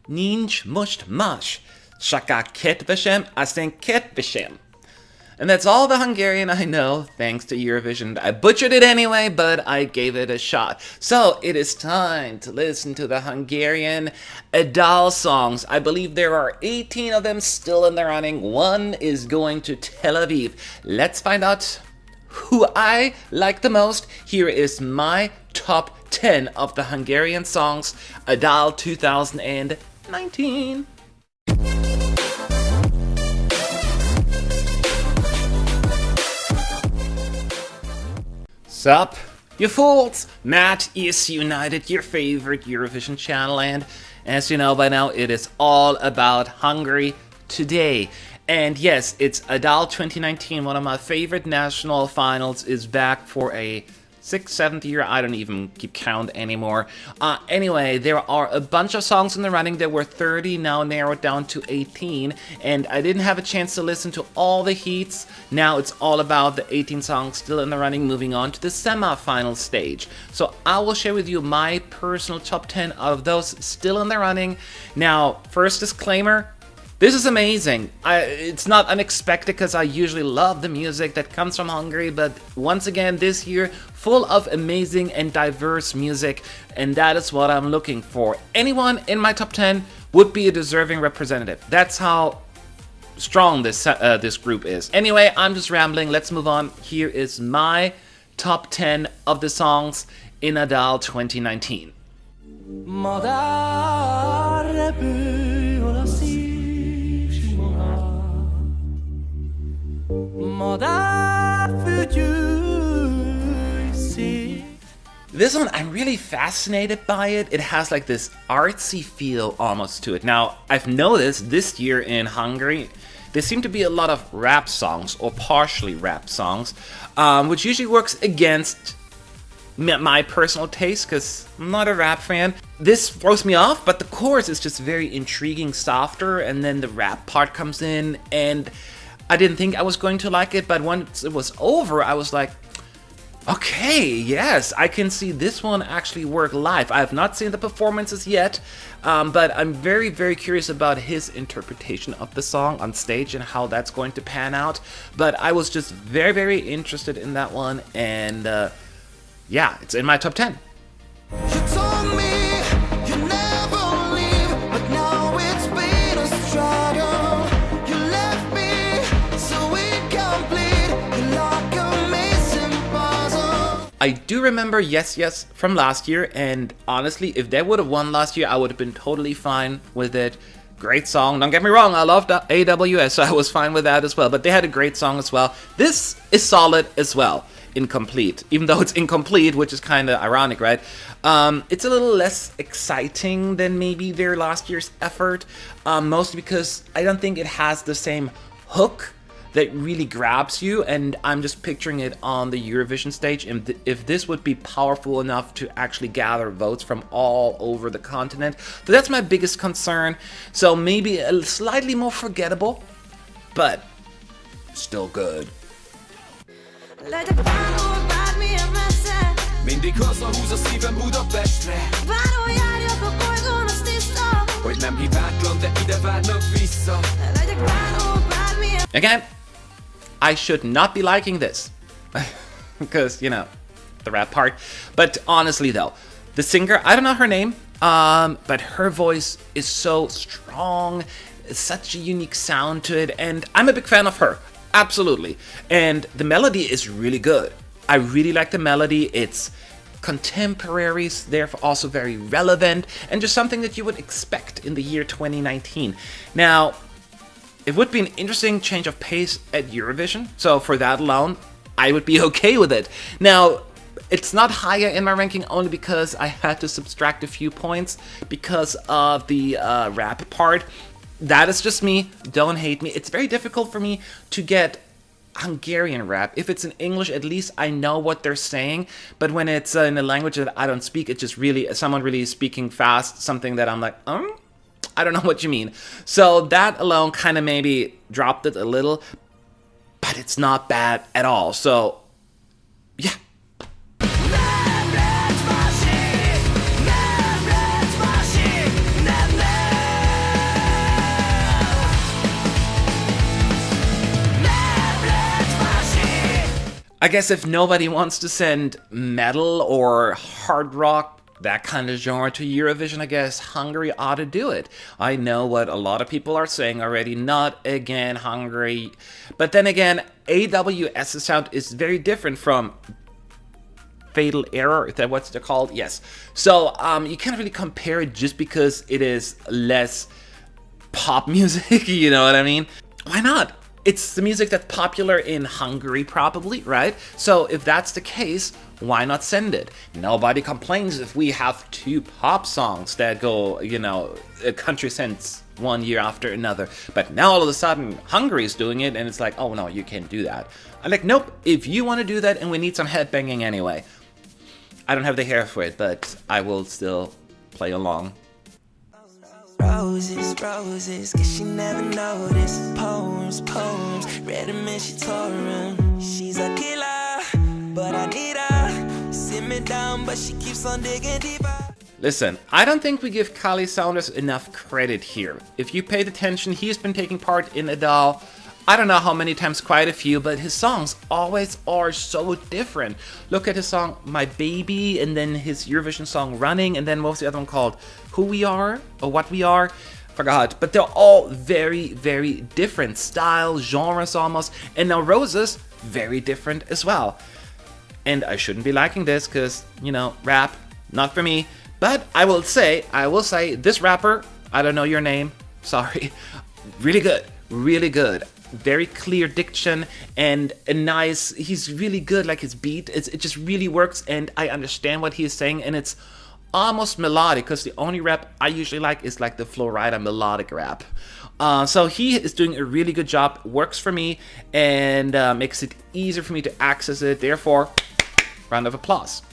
Nincs most más. Csak a kedvesem, aztán kedvesem. And that's all the Hungarian I know, thanks to Eurovision. I butchered it anyway, but I gave it a shot. So it is time to listen to the Hungarian Adal songs. I believe there are 18 of them still in the running. One is going to Tel Aviv. Let's find out who I like the most. Here is my top 10 of the Hungarian songs, Adal 2019. Sup, you fools! Matt is United, your favorite Eurovision channel, and as you know by now, it is all about Hungary today. And yes, it's Adal 2019, one of my favorite national finals, is back for a 6th, 7th year, I don't even keep count anymore. Anyway, there are a bunch of songs in the running. There were 30, now narrowed down to 18, and I didn't have a chance to listen to all the heats. Now it's all about the 18 songs still in the running, moving on to the semi-final stage. So I will share with you my personal top 10 out of those still in the running. Now, first disclaimer, this is amazing. It's not unexpected because I usually love the music that comes from Hungary, but once again this year, full of amazing and diverse music, and that is what I'm looking for. Anyone in my top 10 would be a deserving representative. That's how strong this group is. Anyway, I'm just rambling. Let's move on. Here is my top 10 of the songs in Adal 2019. This one, I'm really fascinated by it. It has like this artsy feel almost to it. Now, I've noticed this year in Hungary, there seem to be a lot of rap songs or partially rap songs, which usually works against my personal taste because I'm not a rap fan. This throws me off, but the chorus is just very intriguing, softer, and then the rap part comes in, and I didn't think I was going to like it, but once it was over, I was like, okay, yes, I can see this one actually work live. I have not seen the performances yet, but I'm very, very curious about his interpretation of the song on stage and how that's going to pan out. But I was just very, very interested in that one, and yeah, it's in my top 10. You told me you never leave, but now it's been a struggle. You left me so incomplete, like a missing puzzle. I do remember Yes Yes from last year, and honestly, if they would have won last year, I would have been totally fine with it. Great song, don't get me wrong, I loved AWS, so I was fine with that as well, but they had a great song as well. This is solid as well. Incomplete, even though it's incomplete, which is kind of ironic, right? It's a little less exciting than maybe their last year's effort, mostly because I don't think it has the same hook that really grabs you, and I'm just picturing it on the Eurovision stage, and if this would be powerful enough to actually gather votes from all over the continent. So that's my biggest concern. So maybe a slightly more forgettable, but still good. Mindig hazahúz a szívem Budapestre. Váron járjak a bolygón, az tiszta, hogy nem hibátlan, de ide várnak vissza. Legyek bárhol, bármilyen. Again, I should not be liking this because, you know, the rap part. But honestly though, the singer, I don't know her name, but her voice is so strong, such a unique sound to it, and I'm a big fan of her. Absolutely. And the melody is really good. I really like the melody. It's contemporary, therefore also very relevant, and just something that you would expect in the year 2019. Now, it would be an interesting change of pace at Eurovision, so for that alone, I would be okay with it. Now, it's not higher in my ranking only because I had to subtract a few points because of the rap part. That is just me, don't hate me. It's very difficult for me to get Hungarian rap. If it's in English, at least I know what they're saying, but when it's in a language that I don't speak, it's just really, someone really speaking fast, something that I'm like, I don't know what you mean. So that alone kind of maybe dropped it a little, but it's not bad at all. So, yeah. I guess if nobody wants to send metal or hard rock, that kind of genre to Eurovision, I guess Hungary ought to do it. I know what a lot of people are saying already, not again Hungary. But then again, AWS's sound is very different from Fatal Error, is that what they're called? Yes. So you can't really compare it just because it is less pop music, you know what I mean? Why not? It's the music that's popular in Hungary, probably, right? So if that's the case, why not send it? Nobody complains if we have 2 pop songs that go, you know, a country sends one year after another. But now all of a sudden, Hungary's doing it, and it's like, oh no, you can't do that. I'm like, nope, if you want to do that, and we need some headbanging anyway. I don't have the hair for it, but I will still play along. Roses, roses, guess she never noticed. Poems, poems, read them and she tore them. She's a killer, but I need her. Sit me down, but she keeps on digging deeper. Listen, I don't think we give Kali Saunders enough credit here. If you paid attention, he's been taking part in Adele, I don't know how many times, quite a few, but his songs always are so different. Look at his song My Baby, and then his Eurovision song Running, and then what was the other one called? Who We Are, or What We Are? Forgot. But they're all very, very different. Style, genres almost. And now Roses, very different as well. And I shouldn't be liking this, because, you know, rap, not for me. But I will say, this rapper, I don't know your name, sorry, really good, really good. Very clear diction and a nice, he's really good, like his beat, it just really works, and I understand what he is saying, and it's almost melodic, because the only rap I usually like is like the Florida melodic rap. So he is doing a really good job, works for me, and makes it easier for me to access it, therefore, round of applause.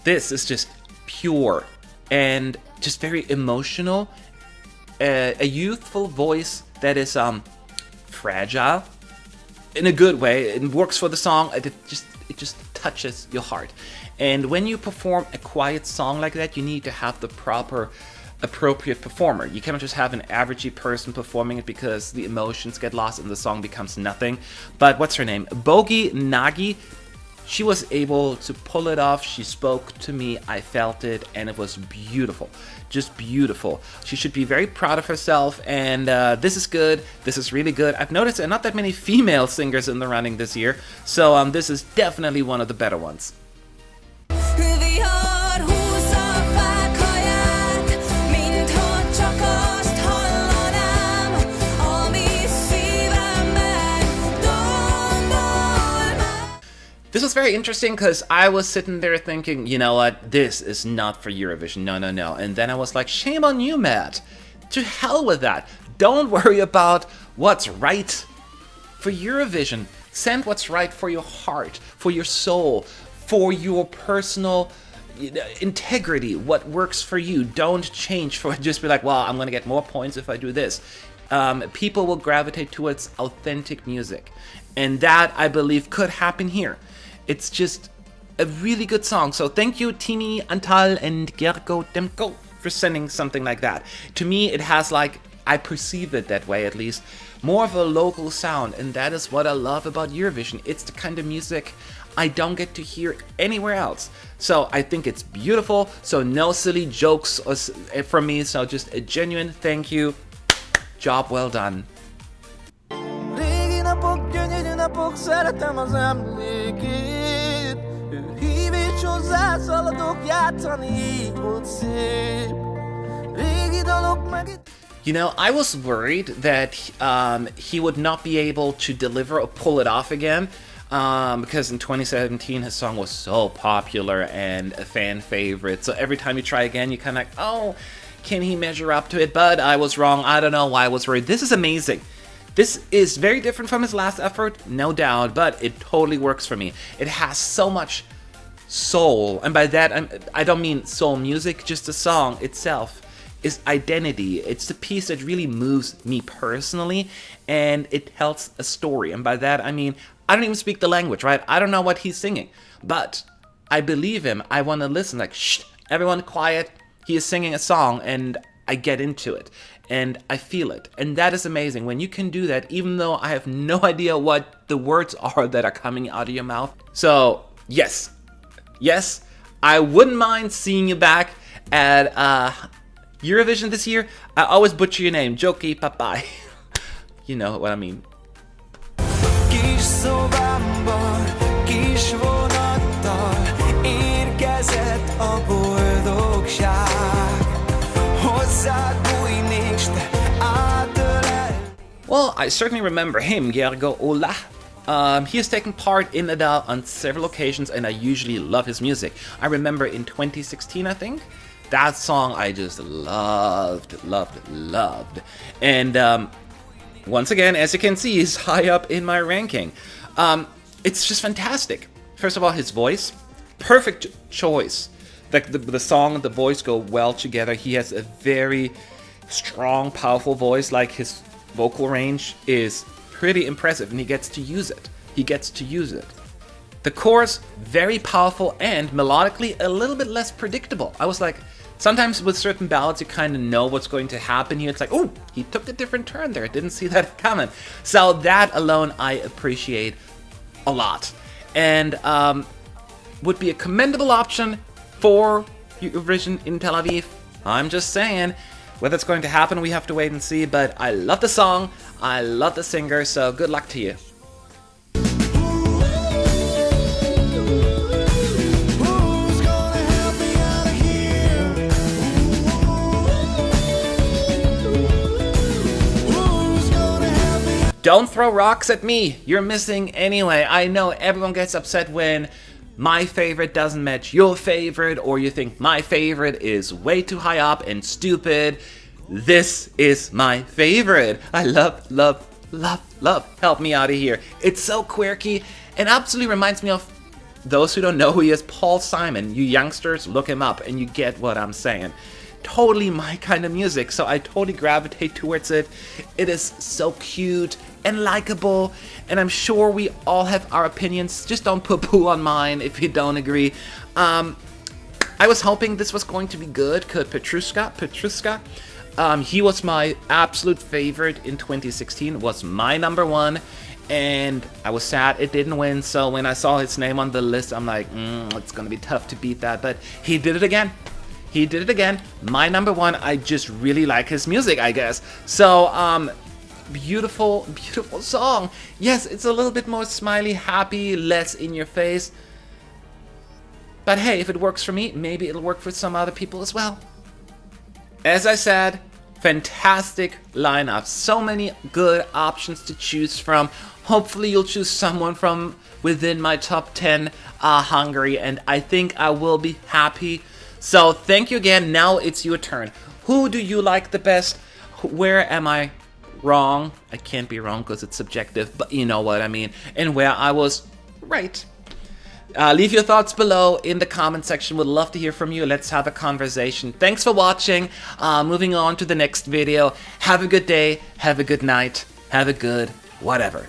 This is just pure and just very emotional. A youthful voice that is fragile in a good way. It works for the song. It just touches your heart. And when you perform a quiet song like that, you need to have the appropriate performer. You cannot just have an averagey person performing it, because the emotions get lost and the song becomes nothing. But what's her name? Bogi Nagi. She was able to pull it off. She spoke to me, I felt it, and it was beautiful. Just beautiful. She should be very proud of herself, and this is good. This is really good. I've noticed there are not that many female singers in the running this year, so this is definitely one of the better ones. This was very interesting, because I was sitting there thinking, you know what, this is not for Eurovision, no. And then I was like, shame on you, Matt. To hell with that. Don't worry about what's right for Eurovision. Send what's right for your heart, for your soul, for your personal integrity, what works for you. Don't change for just be like, well, I'm going to get more points if I do this. People will gravitate towards authentic music. And that, I believe, could happen here. It's just a really good song. So thank you, Tini Antal and Gergo Demko, for sending something like that. To me, it has, like, I perceive it that way at least, more of a local sound. And that is what I love about Eurovision. It's the kind of music I don't get to hear anywhere else. So I think it's beautiful. So no silly jokes from me. So just a genuine thank you. Job well done. Szeretem az emlékét, ő hív és hozzá szaladok játszani, így volt szép. Régi dalok meg... You know, I was worried that he would not be able to deliver or pull it off again, because in 2017 his song was so popular and a fan favorite. So every time you try again, you kind of like, oh, can he measure up to it? But I was wrong. I don't know why I was worried. This is amazing. This is very different from his last effort, no doubt, but it totally works for me. It has so much soul, and by that I don't mean soul music, just the song itself is identity. It's the piece that really moves me personally, and it tells a story. And by that I mean, I don't even speak the language, right? I don't know what he's singing, but I believe him. I want to listen. Like, shh, everyone quiet. He is singing a song, and I get into it, and I feel it. And that is amazing. When you can do that, even though I have no idea what the words are that are coming out of your mouth. So, yes, I wouldn't mind seeing you back at Eurovision this year. I always butcher your name, Joki Papai. You know what I mean. Kis szobámban, kis vonattal érkezett a boldogság. Hozzád bújnék, s te átölel. Well, I certainly remember him, Gergo Ola. He has taken part in Adele on several occasions, and I usually love his music. I remember in 2016, I think, that song I just loved. And once again, as you can see, he's high up in my ranking. It's just fantastic. First of all, his voice, perfect choice. The song and the voice go well together. He has a very strong, powerful voice. Like, his vocal range is pretty impressive, and he gets to use it. The chorus, very powerful and melodically a little bit less predictable. I was like, sometimes with certain ballads, you kind of know what's going to happen here. It's like, oh, he took a different turn there. Didn't see that coming. So that alone I appreciate a lot. And would be a commendable option for Eurovision in Tel Aviv. I'm just saying. Whether it's going to happen, we have to wait and see. But I love the song. I love the singer. So good luck to you. Don't throw rocks at me. You're missing anyway. I know everyone gets upset when my favorite doesn't match your favorite, or you think my favorite is way too high up and stupid. This is my favorite. I love. Help me out of here. It's so quirky and absolutely reminds me of, those who don't know who he is, Paul Simon. You youngsters, look him up and you get what I'm saying. Totally my kind of music, so I totally gravitate towards it. It is so cute and likable, and I'm sure we all have our opinions. Just don't poo-poo on mine if you don't agree. I was hoping this was going to be good. Petrushka, he was my absolute favorite in 2016, was my number one, and I was sad it didn't win. So when I saw his name on the list, I'm like, it's gonna be tough to beat that, but he did it again. My number one. I just really like his music, I guess. So, beautiful song. Yes, it's a little bit more smiley, happy, less in your face. But hey, if it works for me, maybe it'll work for some other people as well. As I said, fantastic lineup. So many good options to choose from. Hopefully you'll choose someone from within my top 10 Hungary, and I think I will be happy. So thank you again. Now it's your turn. Who do you like the best? Where am I wrong? I can't be wrong because it's subjective, but you know what I mean. And where I was right. Leave your thoughts below in the comment section. Would love to hear from you. Let's have a conversation. Thanks for watching. Moving on to the next video. Have a good day. Have a good night. Have a good whatever.